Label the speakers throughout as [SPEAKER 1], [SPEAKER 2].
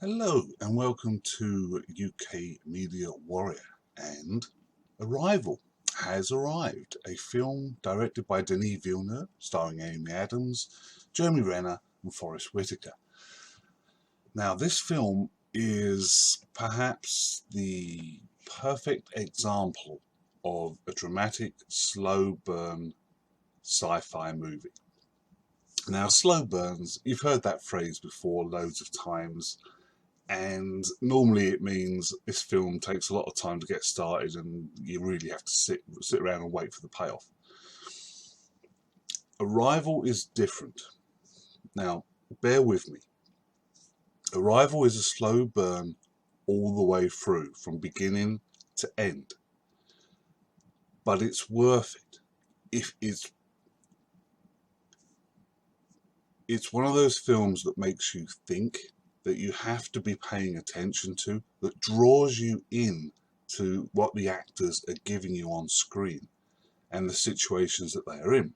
[SPEAKER 1] Hello and welcome to UK Media Warrior. And Arrival has arrived, a film directed by Denis Villeneuve, starring Amy Adams, Jeremy Renner and Forest Whitaker. Now this film is perhaps the perfect example of a dramatic, slow burn sci-fi movie. Now slow burns, you've heard that phrase before loads of times. And normally it means this film takes a lot of time to get started and you really have to sit around and wait for the payoff. Arrival is different. Now, bear with me. Arrival is a slow burn all the way through, from beginning to end. But it's worth it. If it's one of those films that makes you think, that you have to be paying attention to, that draws you in to what the actors are giving you on screen and the situations that they are in.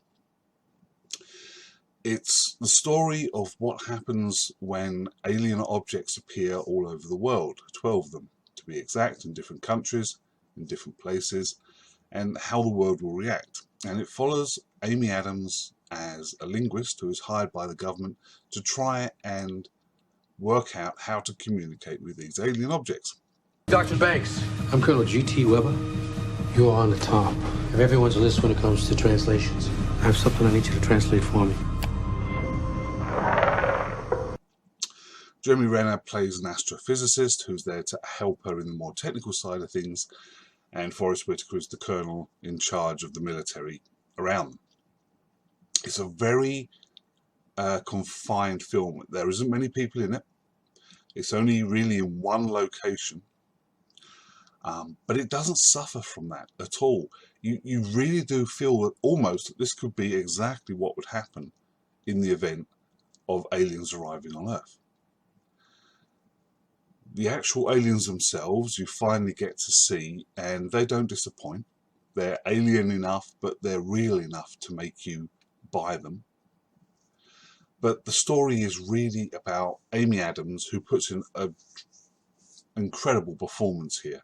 [SPEAKER 1] It's the story of what happens when alien objects appear all over the world, 12 of them to be exact, in different countries, in different places, and how the world will react. And it follows Amy Adams as a linguist who is hired by the government to try and work out how to communicate with these alien objects.
[SPEAKER 2] Dr. Banks.
[SPEAKER 3] I'm Colonel G.T. Weber. You're on the top of everyone's list when it comes to translations. I have something I need you to translate for me.
[SPEAKER 1] Jeremy Renner plays an astrophysicist who's there to help her in the more technical side of things, and Forest Whitaker is the colonel in charge of the military around them. It's a very confined film. There isn't many people in it. It's only really in one location, but it doesn't suffer from that at all. You really do feel that almost this could be exactly what would happen in the event of aliens arriving on Earth. The actual aliens themselves you finally get to see, and they don't disappoint. They're alien enough, but they're real enough to make you buy them. But the story is really about Amy Adams, who puts in an incredible performance here,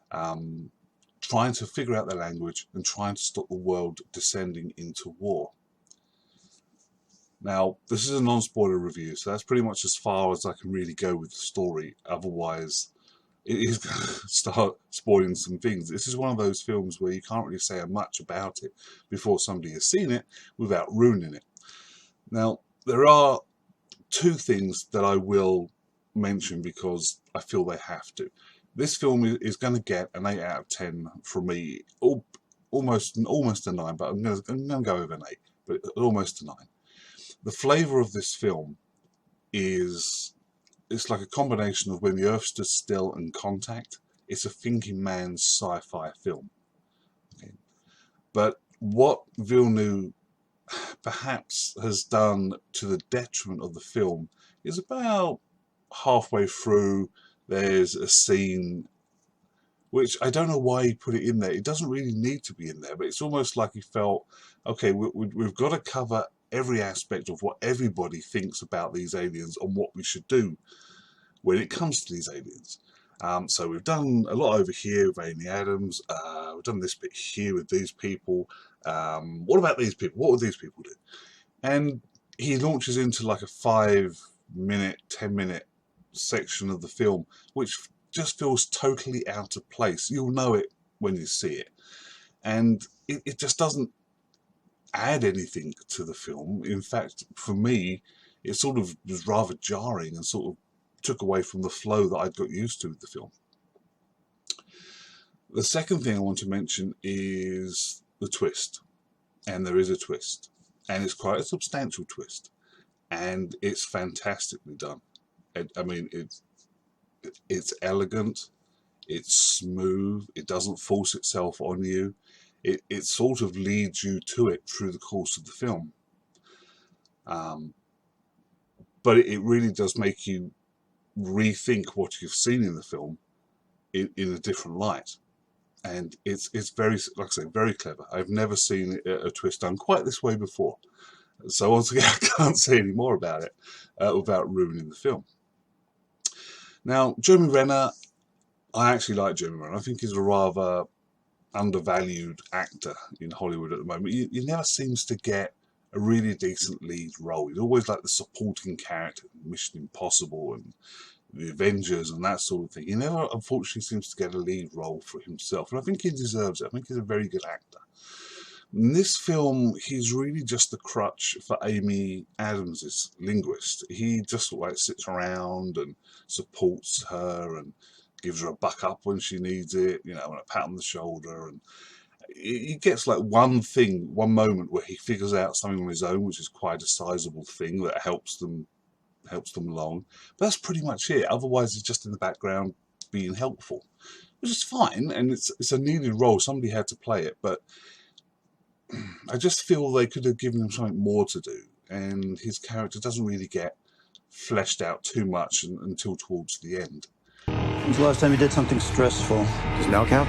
[SPEAKER 1] trying to figure out their language and trying to stop the world descending into war. Now, this is a non-spoiler review, so that's pretty much as far as I can really go with the story. Otherwise, it is going to start spoiling some things. This is one of those films where you can't really say much about it before somebody has seen it without ruining it. Now, there are two things that I will mention because I feel they have to. This film is going to get an 8 out of 10 from me, almost a 9, but I'm going to go with an 8, but almost a 9. The flavour of this film is, it's like a combination of When the Earth Stood Still and Contact. It's a thinking man's sci-fi film. Okay. But what Villeneuve perhaps has done to the detriment of the film is about halfway through there's a scene which I don't know why he put it in there. It doesn't really need to be in there, but it's almost like he felt, okay, we've got to cover every aspect of what everybody thinks about these aliens and what we should do when it comes to these aliens. So we've done a lot over here with Amy Adams. We've done this bit here with these people. What about these people? What would these people do? And he launches into like a 5-minute, 10-minute section of the film, which just feels totally out of place. You'll know it when you see it. And it just doesn't add anything to the film. In fact, for me, it sort of was rather jarring and sort of took away from the flow that I'd got used to with the film. The second thing I want to mention is the twist. And there is a twist. And it's quite a substantial twist. And it's fantastically done. I mean, it's elegant, it's smooth, it doesn't force itself on you. It sort of leads you to it through the course of the film. But it really does make you rethink what you've seen in the film in a different light. And it's very, like I say, very clever. I've never seen a twist done quite this way before. So once again, I can't say any more about it without ruining the film. Now, Jeremy Renner, I actually like Jeremy Renner. I think he's a rather undervalued actor in Hollywood at the moment. He never seems to get a really decent lead role. He's always like the supporting character in Mission Impossible and the Avengers and that sort of thing. He never, unfortunately, seems to get a lead role for himself, and I think he deserves it. I think he's a very good actor. In this film, he's really just the crutch for Amy Adams' linguist. He just like sits around and supports her and gives her a buck up when she needs it, you know, and a pat on the shoulder. And he gets like one moment where he figures out something on his own, which is quite a sizable thing that helps them along. But that's pretty much it. Otherwise, he's just in the background being helpful, which is fine, and it's a needed role. Somebody had to play it, but I just feel they could have given him something more to do, and his character doesn't really get fleshed out too much until towards the end.
[SPEAKER 2] When's the last time you did something stressful? Does now count?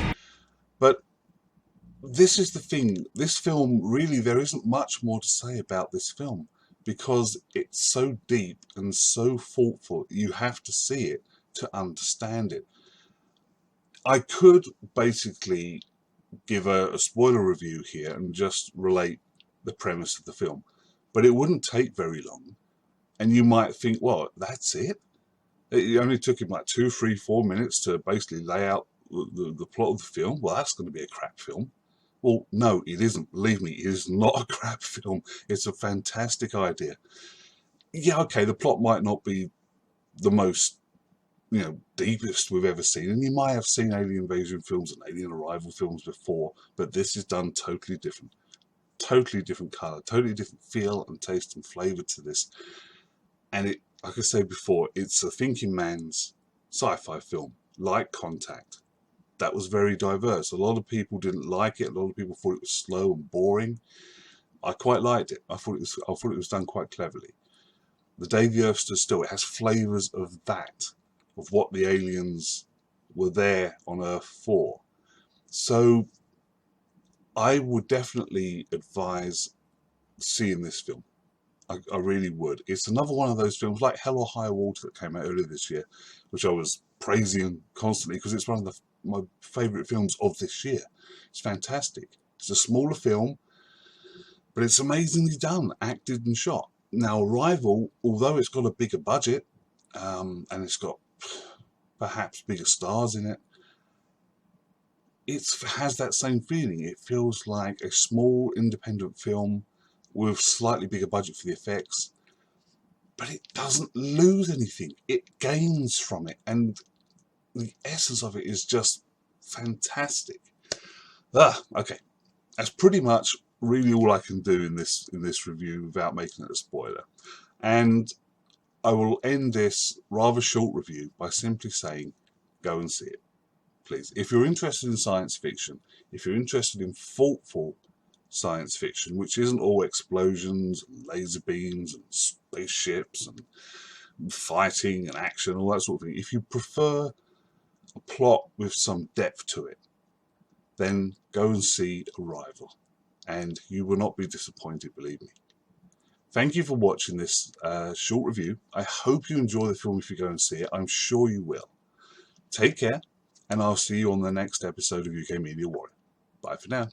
[SPEAKER 1] But this is the thing. This film, really, there isn't much more to say about this film because it's so deep and so thoughtful. You have to see it to understand it. I could basically give a spoiler review here and just relate the premise of the film, but it wouldn't take very long, and you might think, well, that's it? It only took him like 2, 3, 4 minutes to basically lay out the plot of the film. Well, that's going to be a crap film. Well, no, it isn't. Believe me, it is not a crap film. It's a fantastic idea. Yeah, okay, the plot might not be the most, you know, deepest we've ever seen, and you might have seen alien invasion films and alien arrival films before, but this is done totally different color, totally different feel and taste and flavor to this. And it, like I said before, it's a thinking man's sci-fi film, like Contact. That was very diverse. A lot of people didn't like it. A lot of people thought it was slow and boring. I quite liked it. I thought it was done quite cleverly. The Day the Earth Stood Still, it has flavors of that, of what the aliens were there on Earth for. So I would definitely advise seeing this film. I really would. It's another one of those films like Hell or High Water that came out earlier this year, which I was praising constantly because it's one of my favourite films of this year. It's fantastic. It's a smaller film, but it's amazingly done, acted and shot. Now, Arrival, although it's got a bigger budget, and it's got perhaps bigger stars in it, it has that same feeling. It feels like a small independent film with slightly bigger budget for the effects, but it doesn't lose anything. It gains from it, and the essence of it is just fantastic. Okay, that's pretty much really all I can do in this review without making it a spoiler. And I will end this rather short review by simply saying, go and see it, please. If you're interested in science fiction, if you're interested in thoughtful science fiction, which isn't all explosions and laser beams and spaceships and fighting and action, all that sort of thing. If you prefer a plot with some depth to it, then go and see Arrival, and you will not be disappointed, believe me. Thank you for watching this short review. I hope you enjoy the film if you go and see it. I'm sure you will. Take care, and I'll see you on the next episode of UK Media Warrior. Bye for now.